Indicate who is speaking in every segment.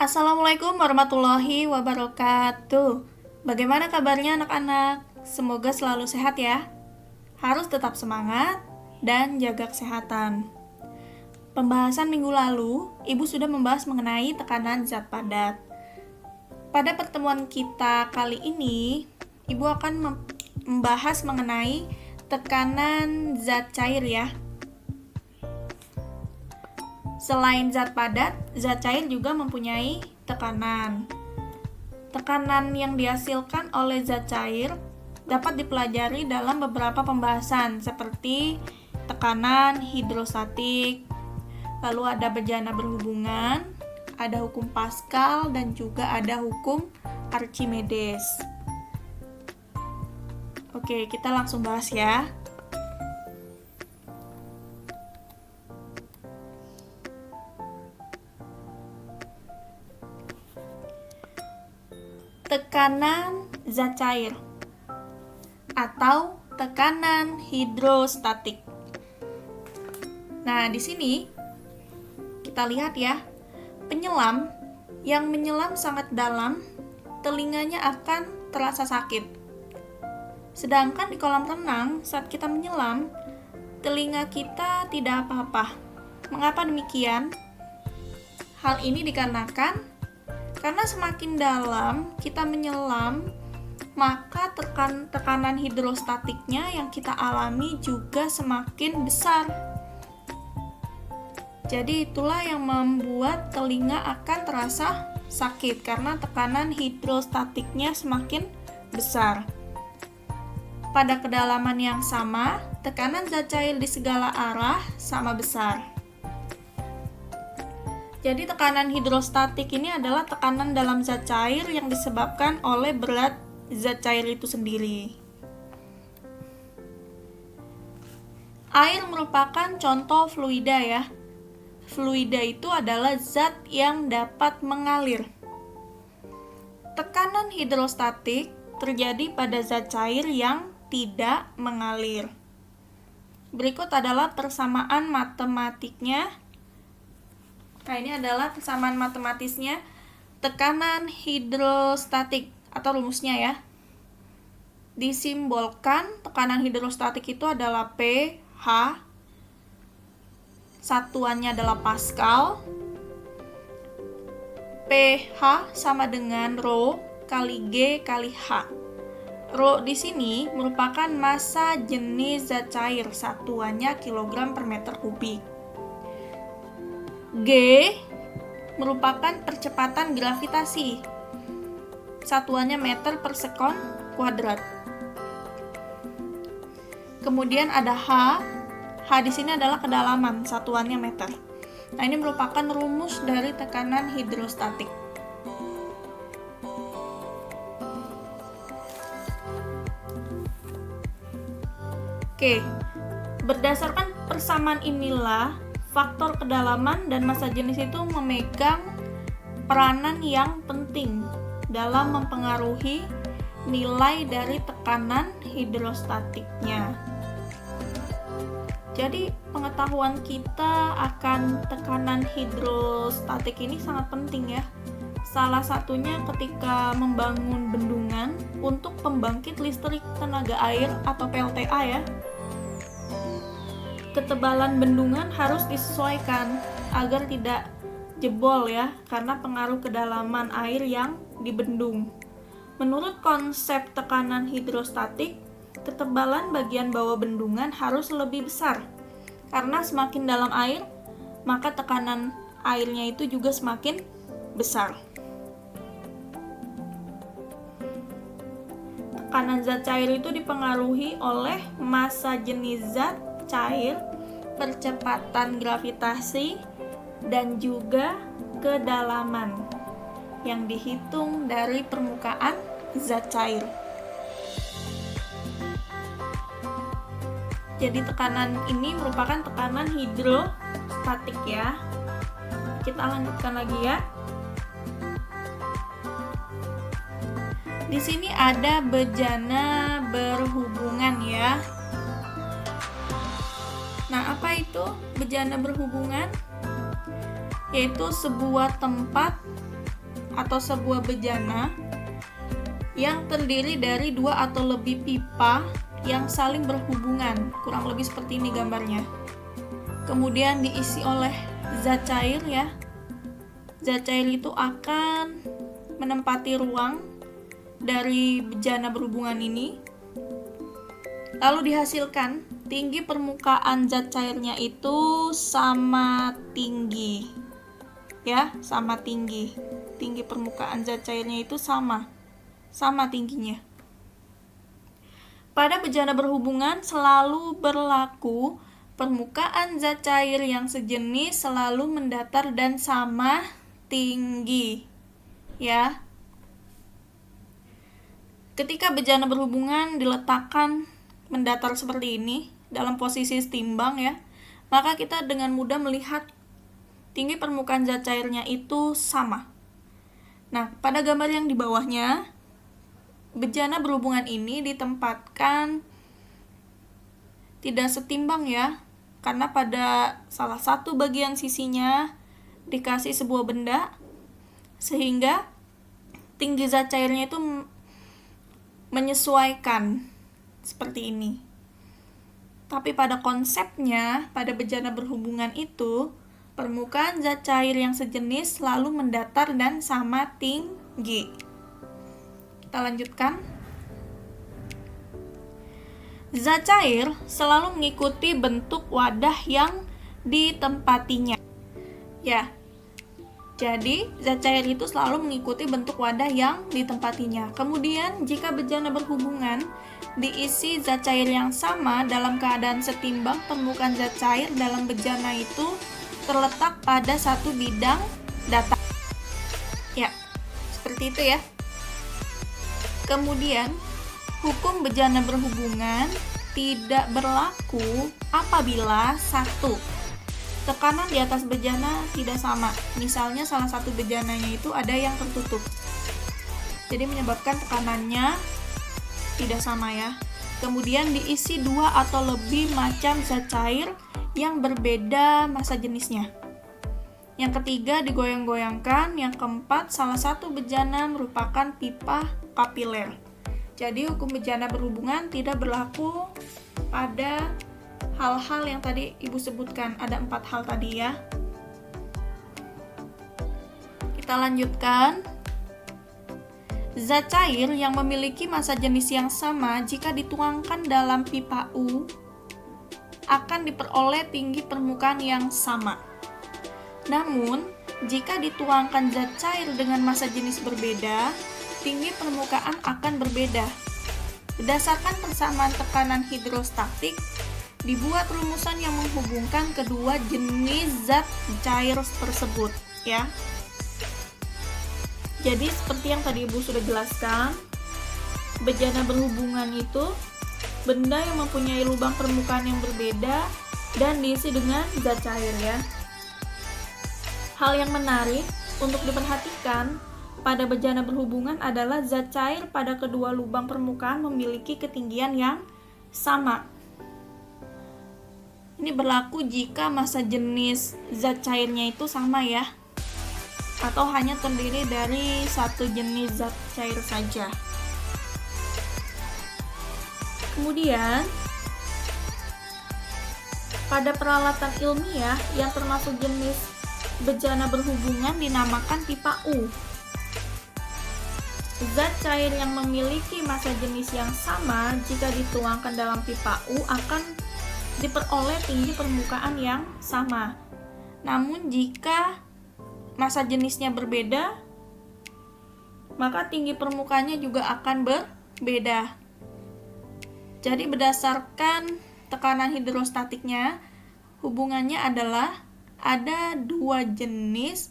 Speaker 1: Assalamualaikum warahmatullahi wabarakatuh. Bagaimana kabarnya anak-anak? Semoga selalu sehat ya. Harus tetap semangat dan jaga kesehatan. Pembahasan minggu lalu, Ibu sudah membahas mengenai tekanan zat padat. Pada pertemuan kita kali ini, Ibu akan membahas mengenai tekanan zat cair ya. Selain zat padat, zat cair juga mempunyai tekanan. Tekanan yang dihasilkan oleh zat cair dapat dipelajari dalam beberapa pembahasan seperti tekanan hidrostatik, lalu ada bejana berhubungan, ada hukum Pascal, dan juga ada hukum Archimedes. Oke, kita langsung bahas ya. Tekanan zat cair atau tekanan hidrostatik. Nah, di sini kita lihat ya, penyelam yang menyelam sangat dalam, telinganya akan terasa sakit. Sedangkan di kolam renang, saat kita menyelam, telinga kita tidak apa-apa. Mengapa demikian? Hal ini dikarenakan karena semakin dalam kita menyelam, maka tekanan hidrostatiknya yang kita alami juga semakin besar. Jadi itulah yang membuat telinga akan terasa sakit karena tekanan hidrostatiknya semakin besar. Pada kedalaman yang sama, tekanan zat cair di segala arah sama besar. Jadi tekanan hidrostatik ini adalah tekanan dalam zat cair yang disebabkan oleh berat zat cair itu sendiri. Air merupakan contoh fluida ya. Fluida itu adalah zat yang dapat mengalir. Tekanan hidrostatik terjadi pada zat cair yang tidak mengalir. Berikut adalah persamaan matematiknya. Nah, ini adalah persamaan matematisnya tekanan hidrostatik atau rumusnya ya. Disimbolkan tekanan hidrostatik itu adalah pH, satuannya adalah Pascal. pH sama dengan Rho kali G kali H. Rho di sini merupakan massa jenis zat cair, satuannya kilogram per meter kubik. G merupakan percepatan gravitasi, satuannya meter per sekon kuadrat. Kemudian ada H. H di sini adalah kedalaman, satuannya meter. Nah, ini merupakan rumus dari tekanan hidrostatik. Oke, berdasarkan persamaan inilah faktor kedalaman dan massa jenis itu memegang peranan yang penting dalam mempengaruhi nilai dari tekanan hidrostatiknya. Jadi pengetahuan kita akan tekanan hidrostatik ini sangat penting ya. Salah satunya ketika membangun bendungan untuk pembangkit listrik tenaga air atau PLTA ya. Ketebalan bendungan harus disesuaikan agar tidak jebol ya, karena pengaruh kedalaman air yang dibendung. Menurut konsep tekanan hidrostatik, ketebalan bagian bawah bendungan harus lebih besar. Karena semakin dalam air, maka tekanan airnya itu juga semakin besar. Tekanan zat cair itu dipengaruhi oleh massa jenis zat cair, percepatan gravitasi, dan juga kedalaman yang dihitung dari permukaan zat cair. Jadi tekanan ini merupakan tekanan hidrostatik ya. Kita lanjutkan lagi ya. Di sini ada bejana berhubungan ya. Nah, apa itu bejana berhubungan? yaitu sebuah tempat atau sebuah bejana yang terdiri dari 2 atau lebih pipa yang saling berhubungan, kurang lebih seperti ini gambarnya. Kemudian diisi oleh zat cair ya. Zat cair itu akan menempati ruang dari bejana berhubungan ini. Lalu dihasilkan tinggi permukaan zat cairnya itu sama tinggi. Ya, sama tinggi. Tinggi permukaan zat cairnya itu sama tingginya. Pada bejana berhubungan selalu berlaku permukaan zat cair yang sejenis selalu mendatar dan sama tinggi. Ya. Ketika bejana berhubungan diletakkan mendatar seperti ini dalam posisi setimbang ya, maka kita dengan mudah melihat tinggi permukaan zat cairnya itu sama. Nah, pada gambar yang di bawahnya, bejana berhubungan ini ditempatkan tidak setimbang ya, karena pada salah satu bagian sisinya dikasih sebuah benda, sehingga tinggi zat cairnya itu menyesuaikan seperti ini. Tapi pada konsepnya, pada bejana berhubungan itu, permukaan zat cair yang sejenis selalu mendatar dan sama tinggi. Kita lanjutkan. Zat cair selalu mengikuti bentuk wadah yang ditempatinya. Ya, jadi zat cair itu selalu mengikuti bentuk wadah yang ditempatinya. Kemudian, jika bejana berhubungan diisi zat cair yang sama dalam keadaan setimbang, permukaan zat cair dalam bejana itu terletak pada satu bidang datar. Ya, seperti itu ya. Kemudian, hukum bejana berhubungan tidak berlaku apabila satu, tekanan di atas bejana tidak sama. Misalnya salah satu bejananya itu ada yang tertutup. Jadi menyebabkan tekanannya tidak sama ya. Kemudian diisi 2 atau lebih macam zat cair yang berbeda massa jenisnya. Yang ketiga digoyang-goyangkan. Yang keempat, salah satu bejana merupakan pipa kapiler. Jadi hukum bejana berhubungan tidak berlaku pada hal-hal yang tadi Ibu sebutkan. Ada 4 hal tadi ya. Kita lanjutkan. Zat cair yang memiliki massa jenis yang sama jika dituangkan dalam pipa U akan diperoleh tinggi permukaan yang sama. Namun, jika dituangkan zat cair dengan massa jenis berbeda, tinggi permukaan akan berbeda. Berdasarkan persamaan tekanan hidrostatik, dibuat rumusan yang menghubungkan kedua jenis zat cair tersebut, ya. Jadi seperti yang tadi Ibu sudah jelaskan, bejana berhubungan itu benda yang mempunyai lubang permukaan yang berbeda dan diisi dengan zat cair ya. Hal yang menarik untuk diperhatikan pada bejana berhubungan adalah zat cair pada kedua lubang permukaan memiliki ketinggian yang sama. Ini berlaku jika massa jenis zat cairnya itu sama ya, atau hanya terdiri dari satu jenis zat cair saja. Kemudian, pada peralatan ilmiah yang termasuk jenis bejana berhubungan dinamakan pipa U. Zat cair yang memiliki massa jenis yang sama jika dituangkan dalam pipa U akan diperoleh tinggi permukaan yang sama. Namun jika massa jenisnya berbeda, maka tinggi permukaannya juga akan berbeda. Jadi berdasarkan tekanan hidrostatiknya, hubungannya adalah ada 2 jenis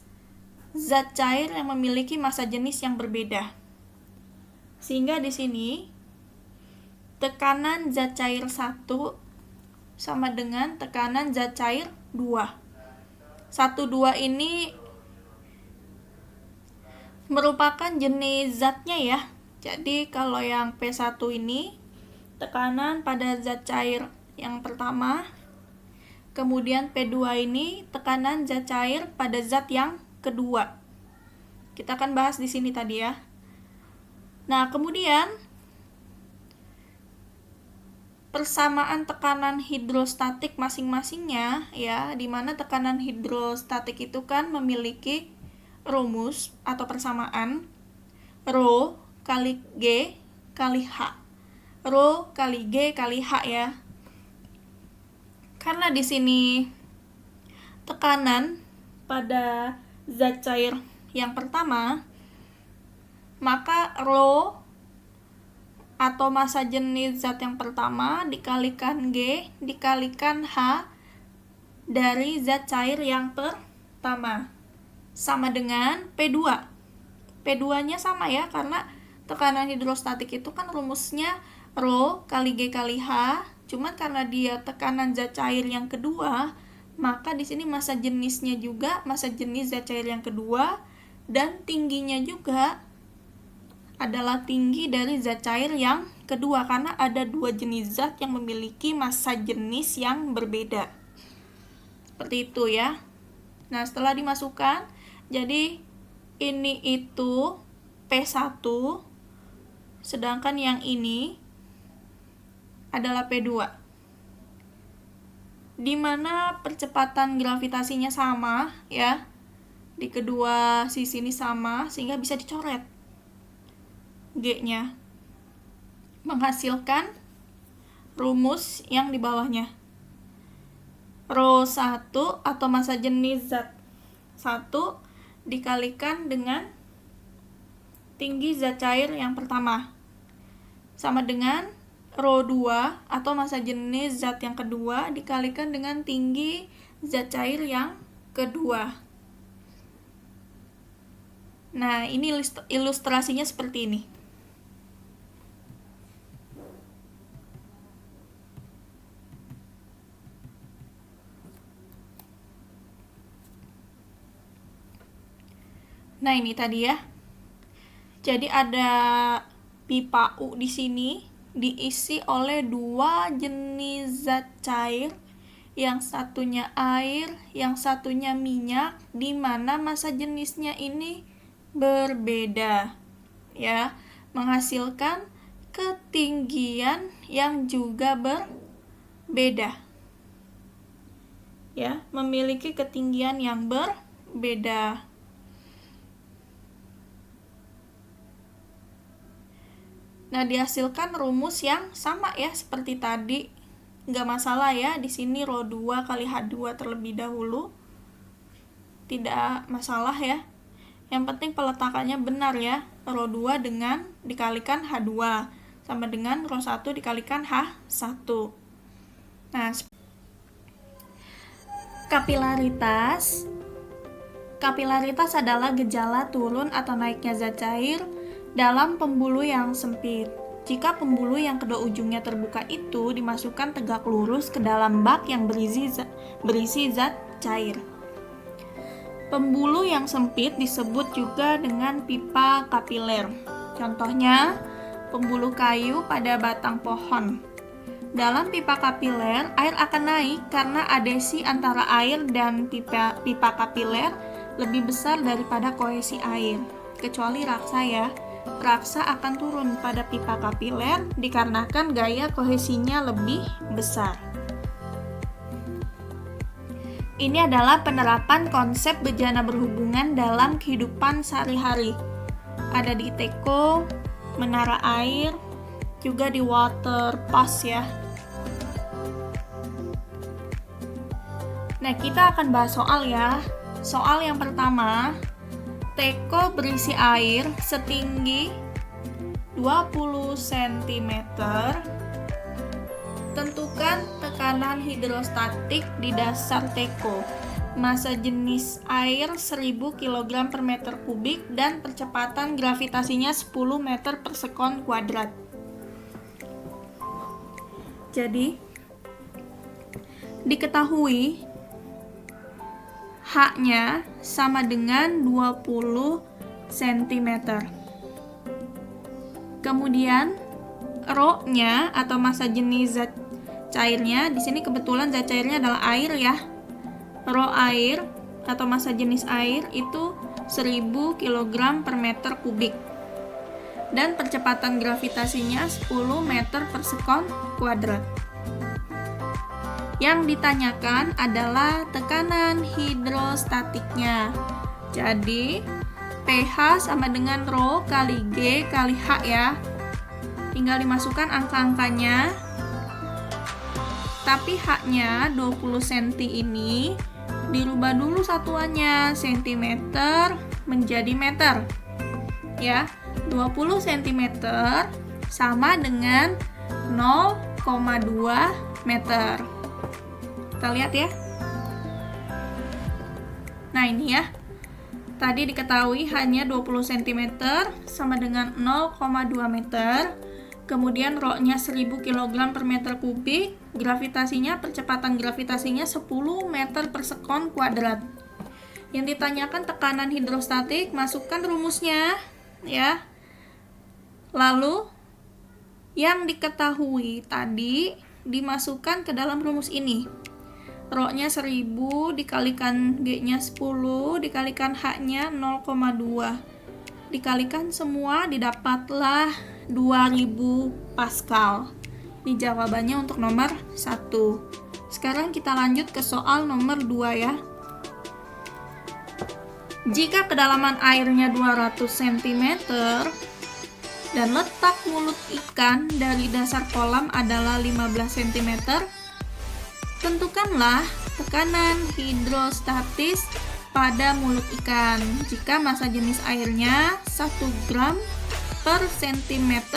Speaker 1: zat cair yang memiliki massa jenis yang berbeda. Sehingga di sini tekanan zat cair 1 sama dengan tekanan zat cair 2. 1, 2 ini merupakan jenis zatnya ya. Jadi kalau yang P1 ini tekanan pada zat cair yang pertama Kemudian P2 ini tekanan zat cair pada zat yang kedua. Kita akan bahas di sini tadi ya. Nah, kemudian persamaan tekanan hidrostatik masing-masingnya ya, di mana tekanan hidrostatik itu kan memiliki rumus atau persamaan Rho kali G kali H. Rho kali G kali H ya. Karena di sini tekanan pada zat cair yang pertama, maka Rho atau massa jenis zat yang pertama dikalikan G dikalikan H dari zat cair yang pertama sama dengan P2. P2-nya sama ya, karena tekanan hidrostatik itu kan rumusnya Rho kali G kali H, cuman karena dia tekanan zat cair yang kedua, maka di sini massa jenisnya juga massa jenis zat cair yang kedua, dan tingginya juga adalah tinggi dari zat cair yang kedua, karena ada dua jenis zat yang memiliki massa jenis yang berbeda. Seperti itu ya. Nah, setelah dimasukkan, jadi ini itu P1, sedangkan yang ini adalah P2. Di mana percepatan gravitasinya sama ya. Di kedua sisi ini sama, sehingga bisa dicoret G-nya. Menghasilkan rumus yang di bawahnya. Rho 1 atau massa jenis zat 1 dikalikan dengan tinggi zat cair yang pertama sama dengan Rho 2 atau massa jenis zat yang kedua dikalikan dengan tinggi zat cair yang kedua. Nah, ini ilustrasinya seperti ini. Nah, ini tadi ya. Jadi ada pipa U di sini diisi oleh dua jenis zat cair, yang satunya air, yang satunya minyak, di mana massa jenisnya ini berbeda. Ya, menghasilkan ketinggian yang juga berbeda. Ya, memiliki ketinggian yang berbeda. Nah, dihasilkan rumus yang sama ya, seperti tadi. Nggak masalah ya, di sini Rho 2 kali H2 terlebih dahulu. Tidak masalah ya. Yang penting peletakannya benar ya. Rho 2 dengan dikalikan H2 sama dengan Rho 1 dikalikan H1. Nah, kapilaritas. Kapilaritas adalah gejala turun atau naiknya zat cair dalam pembuluh yang sempit. Jika pembuluh yang kedua ujungnya terbuka itu dimasukkan tegak lurus ke dalam bak yang berisi zat cair. Pembuluh yang sempit disebut juga dengan pipa kapiler. Contohnya, pembuluh kayu pada batang pohon. Dalam pipa kapiler, air akan naik karena adhesi antara air dan pipa kapiler lebih besar daripada kohesi air. Kecuali raksa ya. Raksa akan turun pada pipa kapiler dikarenakan gaya kohesinya lebih besar. Ini adalah penerapan konsep bejana berhubungan dalam kehidupan sehari-hari. Ada di Teko, Menara Air, juga di Water Pass ya. Nah, kita akan bahas soal ya. Soal yang pertama, teko berisi air setinggi 20 cm. Tentukan tekanan hidrostatik di dasar teko. Massa jenis air 1000 kg per meter kubik dan percepatan gravitasinya 10 meter per sekon kuadrat. Jadi, diketahui H-nya sama dengan 20 cm. Kemudian Rho-nya atau massa jenis zat cairnya. Di sini kebetulan zat cairnya adalah air ya. Rho air atau massa jenis air itu 1000 kg per meter kubik. Dan percepatan gravitasinya 10 meter per sekon kuadrat. Yang ditanyakan adalah tekanan hidrostatiknya. Jadi, pH sama dengan Rho kali G kali H ya. Tinggal dimasukkan angka-angkanya. Tapi H-nya 20 cm ini dirubah dulu satuannya, cm menjadi meter. Ya, 20 cm sama dengan 0,2 meter. Kita lihat ya. Nah, ini ya. Tadi diketahui hanya 20 cm sama dengan 0,2 meter. Kemudian Rho-nya 1000 kg per meter kubik, gravitasinya, percepatan gravitasinya 10 meter per sekon kuadrat. Yang ditanyakan tekanan hidrostatik, masukkan rumusnya ya. Lalu yang diketahui tadi dimasukkan ke dalam rumus ini. Rho-nya 1000 dikalikan G-nya 10 dikalikan H-nya 0,2. Dikalikan semua didapatlah 2000 Pascal. Ini jawabannya untuk nomor 1. Sekarang kita lanjut ke soal nomor 2 ya. Jika kedalaman airnya 200 cm dan letak mulut ikan dari dasar kolam adalah 15 cm, tentukanlah tekanan hidrostatis pada mulut ikan jika massa jenis airnya 1 gram per cm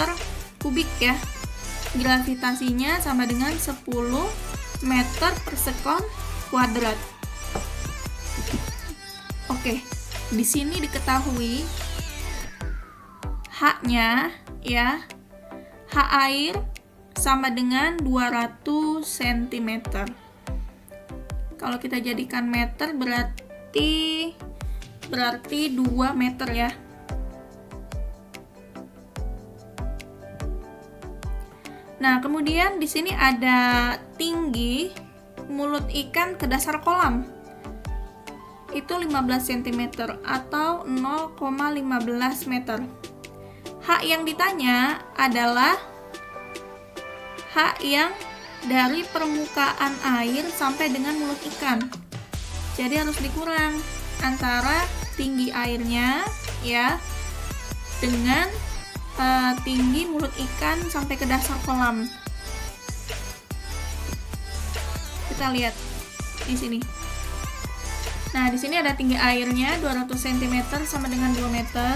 Speaker 1: kubik ya. Gravitasinya sama dengan 10 meter per sekon kuadrat. Oke, di sini diketahui H-nya ya. H air sama dengan 200 cm. Kalau kita jadikan meter berarti 2 meter ya. Nah, kemudian di sini ada tinggi mulut ikan ke dasar kolam. Itu 15 cm atau 0,15 meter. H yang ditanya adalah H yang dari permukaan air sampai dengan mulut ikan. Jadi harus dikurang antara tinggi airnya ya dengan tinggi mulut ikan sampai ke dasar kolam. Kita lihat di sini. Nah, di sini ada tinggi airnya 200 cm sama dengan 2 meter.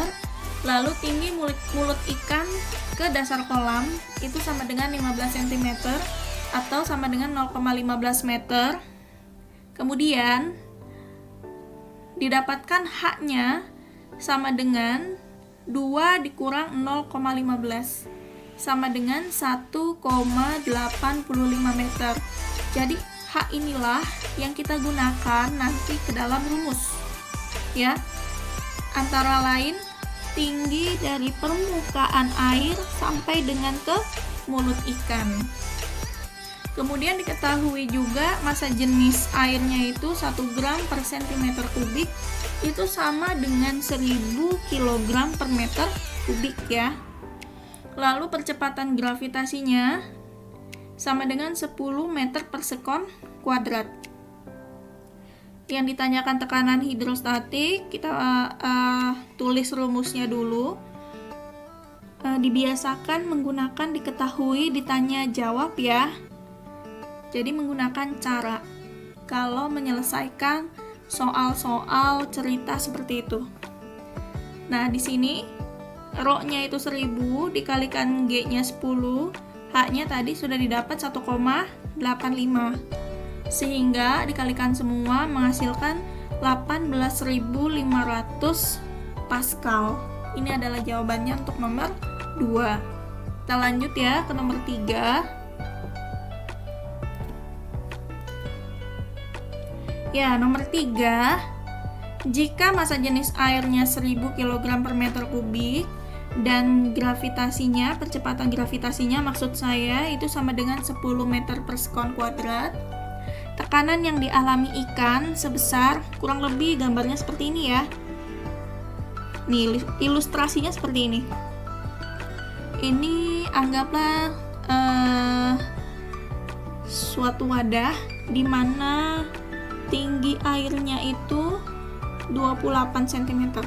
Speaker 1: Lalu tinggi mulut ikan ke dasar kolam itu sama dengan 15 cm atau sama dengan 0,15 meter. Kemudian didapatkan H-nya sama dengan 2 dikurang 0,15 sama dengan 1,85 meter. Jadi H inilah yang kita gunakan nanti ke dalam rumus ya. Antara lain tinggi dari permukaan air sampai dengan ke mulut ikan. Kemudian diketahui juga massa jenis airnya itu 1 gram per cm kubik itu sama dengan 1000 kg per meter kubik ya. Lalu percepatan gravitasinya sama dengan 10 meter per sekon kuadrat. Yang ditanyakan tekanan hidrostatik, kita tulis rumusnya dulu. Dibiasakan menggunakan diketahui, ditanya jawab ya. Jadi menggunakan cara kalau menyelesaikan soal-soal cerita seperti itu. Nah, di sini Rho-nya itu 1000 dikalikan G-nya 10, H-nya tadi sudah didapat 1,85. Sehingga dikalikan semua menghasilkan 18.500 Pascal. Ini adalah jawabannya untuk nomor 2. Kita lanjut ya ke nomor 3. Ya, nomor 3, jika massa jenis airnya 1000 kg per meter kubik dan gravitasinya, percepatan gravitasinya maksud saya itu sama dengan 10 meter per sekon kuadrat. Tekanan yang dialami ikan sebesar, kurang lebih gambarnya seperti ini ya. Nih, ilustrasinya seperti ini. Ini anggaplah suatu wadah di mana tinggi airnya itu 28 cm.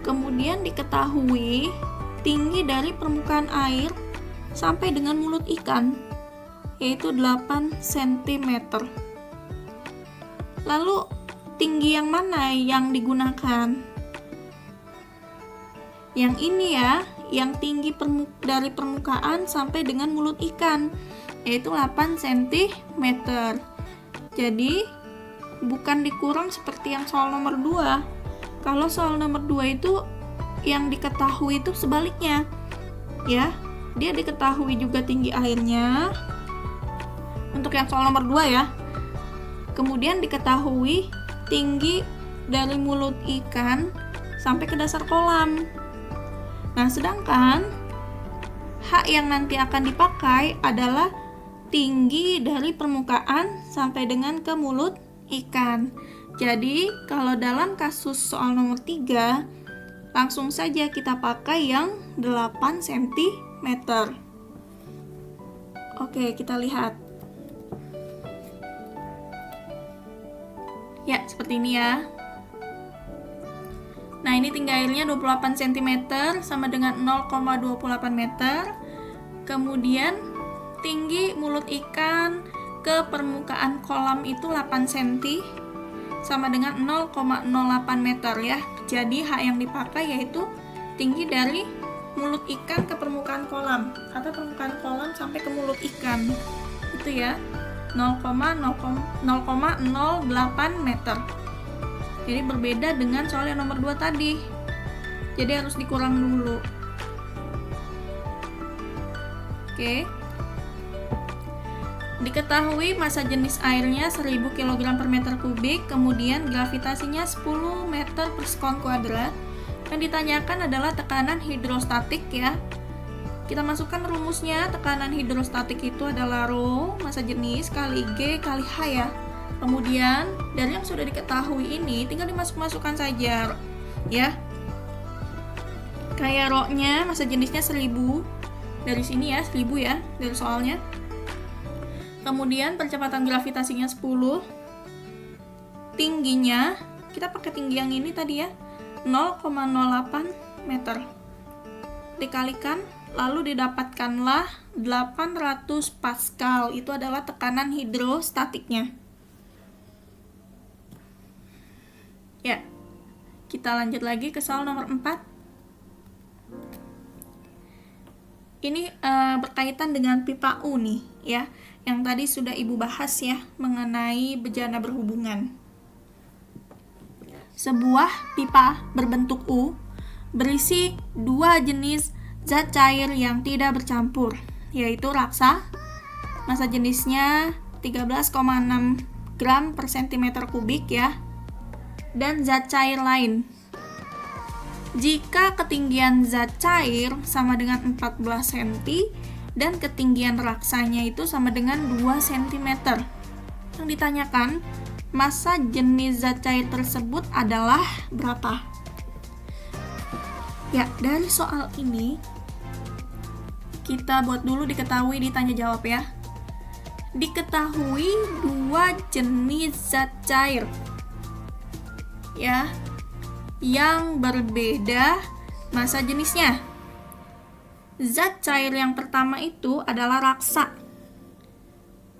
Speaker 1: Kemudian diketahui tinggi dari permukaan air sampai dengan mulut ikan yaitu 8 cm. Lalu tinggi yang mana yang digunakan? Yang ini ya, yang tinggi dari permukaan sampai dengan mulut ikan yaitu 8 cm. Jadi bukan dikurang seperti yang soal nomor 2. Kalau soal nomor 2 itu yang diketahui itu sebaliknya. Ya, dia diketahui juga tinggi airnya. Untuk yang soal nomor 2 ya. Kemudian diketahui tinggi dari mulut ikan sampai ke dasar kolam. Nah, sedangkan H yang nanti akan dipakai adalah tinggi dari permukaan sampai dengan ke mulut ikan. Jadi, kalau dalam kasus soal nomor 3, langsung saja kita pakai yang 8 cm. Oke, kita lihat. Ya, seperti ini ya. Nah, ini tinggi airnya 28 cm sama dengan 0,28 meter. Kemudian, tinggi mulut ikan ke permukaan kolam itu 8 cm sama dengan 0,08 meter ya. Jadi H yang dipakai yaitu tinggi dari mulut ikan ke permukaan kolam atau permukaan kolam sampai ke mulut ikan. Itu ya. 0,08 meter. Jadi berbeda dengan soal yang nomor 2 tadi. Jadi harus dikurang dulu. Oke. Diketahui massa jenis airnya 1000 kg per meter kubik, kemudian gravitasinya 10 meter per sekon kuadrat. Yang ditanyakan adalah tekanan hidrostatik ya. Kita masukkan rumusnya, tekanan hidrostatik itu adalah Rho, massa jenis, kali G, kali H ya. Kemudian, dari yang sudah diketahui ini, tinggal dimasuk-masukkan saja ya. Kayak Rho-nya, massa jenisnya 1000. Dari sini ya, 1000 ya, dari soalnya. Kemudian percepatan gravitasinya 10. Tingginya, kita pakai tinggi yang ini tadi ya, 0,08 meter. Dikalikan, lalu didapatkanlah 800 Pascal. Itu adalah tekanan hidrostatiknya. Ya, kita lanjut lagi ke soal nomor 4. Ini berkaitan dengan pipa U nih ya, yang tadi sudah Ibu bahas ya mengenai bejana berhubungan. Sebuah pipa berbentuk U berisi 2 jenis zat cair yang tidak bercampur, yaitu raksa, massa jenisnya 13,6 gram per cm kubik ya, dan zat cair lain. Jika ketinggian zat cair sama dengan 14 cm dan ketinggian raksanya itu sama dengan 2 cm. Yang ditanyakan, massa jenis zat cair tersebut adalah berapa? Ya, dari soal ini kita buat dulu diketahui ditanya jawab ya. Diketahui 2 jenis zat cair ya, yang berbeda massa jenisnya. Zat cair yang pertama itu adalah raksa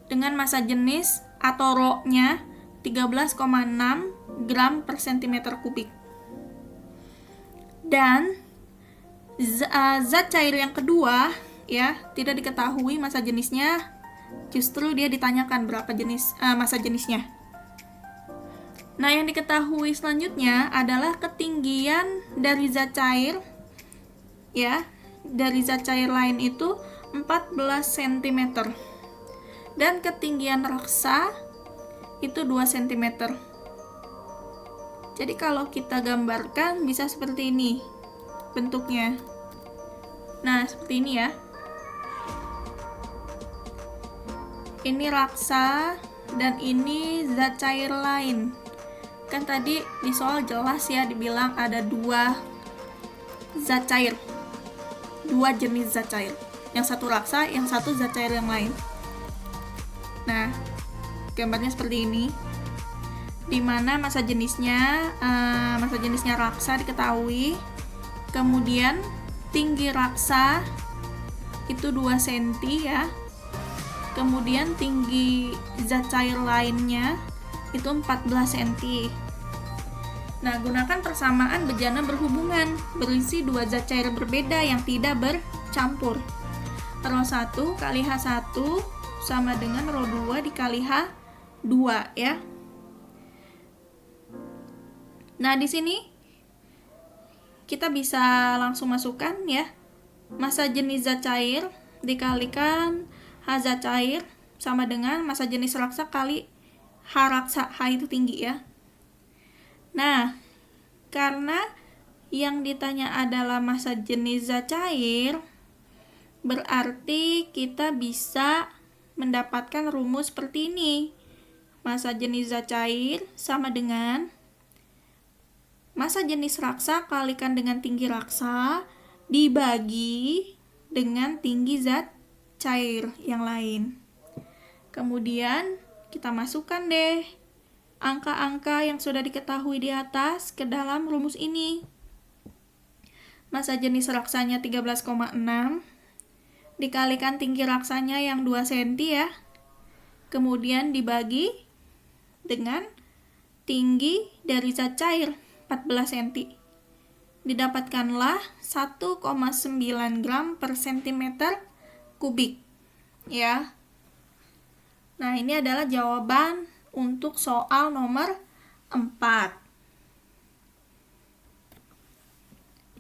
Speaker 1: dengan massa jenis atau Rho-nya 13,6 gram per cm kubik. Dan zat cair yang kedua ya, tidak diketahui massa jenisnya, justru dia ditanyakan berapa jenis massa jenisnya. Nah, yang diketahui selanjutnya adalah ketinggian dari zat cair ya, dari zat cair lain itu 14 cm. Dan ketinggian raksa itu 2 cm. Jadi kalau kita gambarkan bisa seperti ini. bentuknya. Nah, seperti ini ya. Ini raksa dan ini zat cair lain. Kan tadi di soal jelas ya dibilang ada dua zat cair. Dua jenis zat cair. Yang satu raksa, yang satu zat cair yang lain. Nah, gambarnya seperti ini. Di mana massa jenisnya raksa diketahui. Kemudian tinggi raksa itu 2 cm ya. Kemudian tinggi zat cair lainnya itu 14 cm. Nah, gunakan persamaan bejana berhubungan berisi 2 zat cair berbeda yang tidak bercampur. Rho 1 kali H1 sama dengan Rho 2 dikali H2 ya. Nah, di sini kita bisa langsung masukkan ya. Massa jenis zat cair dikalikan H zat cair sama dengan massa jenis raksa kali H raksa. H itu tinggi ya. Nah, karena yang ditanya adalah massa jenis zat cair, berarti kita bisa mendapatkan rumus seperti ini. Massa jenis zat cair sama dengan massa jenis raksa kalikan dengan tinggi raksa dibagi dengan tinggi zat cair yang lain. Kemudian kita masukkan deh angka-angka yang sudah diketahui di atas ke dalam rumus ini. Massa jenis raksanya 13,6 dikalikan tinggi raksanya yang 2 cm ya. Kemudian dibagi dengan tinggi dari zat cair 14 cm. Didapatkanlah 1,9 gram per cm kubik ya. Nah, ini adalah jawaban untuk soal nomor 4.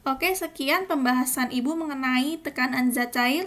Speaker 1: Oke, sekian pembahasan Ibu mengenai tekanan zat cair